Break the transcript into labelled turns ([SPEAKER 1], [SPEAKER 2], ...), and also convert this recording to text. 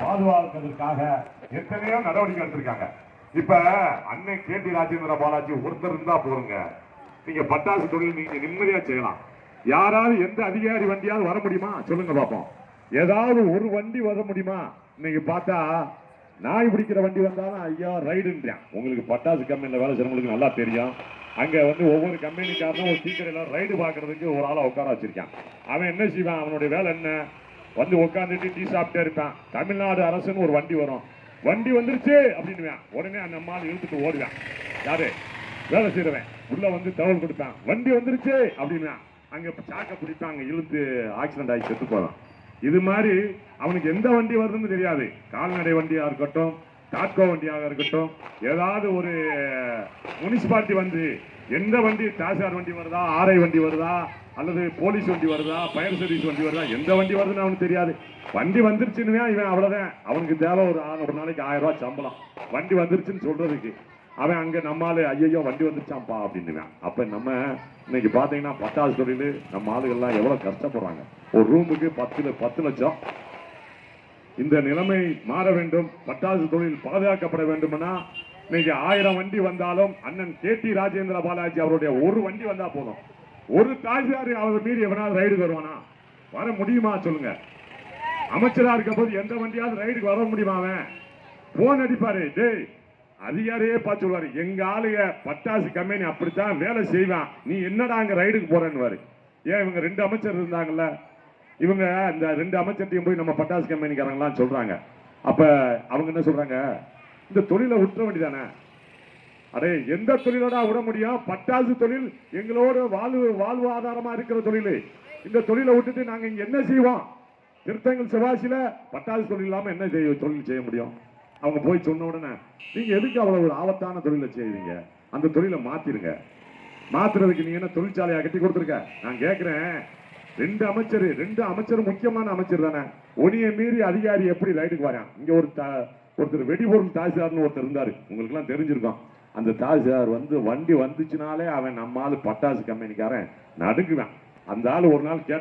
[SPEAKER 1] பாதுகாக்கிறதுக்காக எத்தனையோ நடவடிக்கை எடுத்திருக்காங்க. இப்ப அண்ணன் கேடி ராஜேந்திர பாலாஜி ஒருத்தர் இருந்தா போருங்க, நீங்க பட்டாசு தொழில் நீங்க நிம்மதியா செய்யலாம். யாராவது எந்த அதிகாரி வண்டியாவது வர முடியுமா சொல்லுங்க பாப்போம். ஏதாவது ஒரு வண்டி வர முடியுமா? இன்னைக்கு பார்த்தா நாய் பிடிக்கிற வண்டி வந்தாலும் ஐயா ரைடுன்றான். உங்களுக்கு பட்டாசு கம்பெனியில் வேலை செய்யறவங்களுக்கு நல்லா தெரியும். அங்க வந்து ஒவ்வொரு கம்பெனிக்காரனும் ஒரு சீக்கிரம் ரைடு பாக்குறதுக்கு ஒரு ஆளை உட்கார வச்சிருக்கான். அவன் என்ன செய்வான்? அவனுடைய வேலை என்ன? வந்து உட்காந்துட்டு டீ சாப்பிட்டே இருப்பான். தமிழ்நாடு அரசுன்னு ஒரு வண்டி வரும், வண்டி வந்துருச்சு அப்படின்னு உடனே அந்த அம்மாவை இழுத்துட்டு ஓடுவான். யாரு? வேலை செய்யறவன் உள்ள வந்து தகவல் கொடுப்பான், வண்டி வந்துருச்சு அப்படின்னு. அங்க சாக்க பிடிப்பான், அங்க இழுத்து ஆக்சிடென்ட் ஆகி செத்து போவான். இது மாதிரி அவனுக்கு எந்த வண்டி வருதுன்னு தெரியாது. கால்நடை வண்டியா இருக்கட்டும், டாட்கோ வண்டியாக இருக்கட்டும், ஏதாவது ஒரு முனிசிபாலிட்டி வந்து எந்த வண்டி, தாசியார் வண்டி வருதா, ஆர்ஐ வண்டி வருதா, அல்லது போலீஸ் வண்டி வருதா, ஃபயர் சர்வீஸ் வண்டி வருதா, எந்த வண்டி வருதுன்னு அவனுக்கு தெரியாது. வண்டி வந்துருச்சுன்னு இவன் அவ்வளவுதான். அவனுக்கு தேவை ஒரு நாளைக்கு 1000 ரூபாய் சம்பளம் வண்டி வந்துருச்சுன்னு சொல்றதுக்கு. அவன் அங்க நம்மால ஐயோ வண்டி வந்துருச்சான்ப்பா அப்படின்னு. அப்ப நம்ம இன்னைக்கு பாத்தீங்கன்னா பட்டாசு தொழில் நம்ம ஆளுகள்லாம் எவ்வளவு கஷ்டப்படுறாங்க. ஒரு ரூமுக்கு 10 லட்சம். இந்த நிலைமை மாற வேண்டும். பட்டாசு தொழில் பாதுகாக்கப்பட வேண்டும்னா இன்னைக்கு 1000 வண்டி வந்தாலும் அண்ணன் கேடி ராஜேந்திர பாலாஜி அவருடைய ஒரு வண்டி வந்தா போதும். ஒரு தாசியார் அவர் மீறி எவனாவது ரைடுக்கு வருவானா? வர முடியுமா சொல்லுங்க? அமைச்சரா இருக்க போது எந்த வண்டியாவது ரைடுக்கு வர முடியுமா? அவன் போன் அடிப்பாரு, டேய் அதிகாரியே பார்த்து சொல்லுவாரு, எங்க ஆளுங்க பட்டாசு கம்பெனி அப்படித்தான் வேலை செய்வான், நீ என்னடா அங்க ரைடுக்கு போறேன்னு. ஏன் இவங்க 2 அமைச்சர் இருந்தாங்கல்ல, இவங்க இந்த 2 அமைச்சர்த்தையும் போய் நம்ம பட்டாசு கம்பெனிக்காரங்களாம் சொல்றாங்க. அப்ப அவங்க என்ன சொல்றாங்க? இந்த தொழிலை விட்டுற வேண்டியதானே. அடே எந்த தொழிலோட விட முடியும்? பட்டாசு தொழில் எங்களோட வாழ்வாதாரமா இருக்கிற தொழில். இந்த தொழிலை விட்டுட்டு நாங்க இங்க என்ன செய்வோம்? திருத்தங்கள் சிவாசியில பட்டாசு தொழில் இல்லாம என்ன தொழில் செய்ய முடியும்? அவங்க போய் சொன்ன உடனே நீங்க எதுக்கு அவ்வளவு ஒரு ஆபத்தான தொழிலை செய்வீங்க? அந்த தொழிலை மாத்திருங்க. மாத்துறதுக்கு நீங்க என்ன தொழிற்சாலையா கட்டி கொடுத்துருக்க? நான் கேட்கிறேன், 2 அமைச்சர் முக்கியமான அமைச்சர் தானே. ஒனியை மீறி அதிகாரி எப்படி ரைடுக்கு வரான்? இங்க ஒருத்தர் வெடிபொருள் தாசியார்னு ஒருத்தர் இருந்தாரு, உங்களுக்கு எல்லாம் தெரிஞ்சிருக்கும். அந்த தாசியார் வந்து வண்டி வந்துச்சுனாலே அவன் நம்மால் பட்டாசு கம்பெனிக்காரன் நடுங்குவான். அந்த ஆள் ஒரு நாள் கேட்ட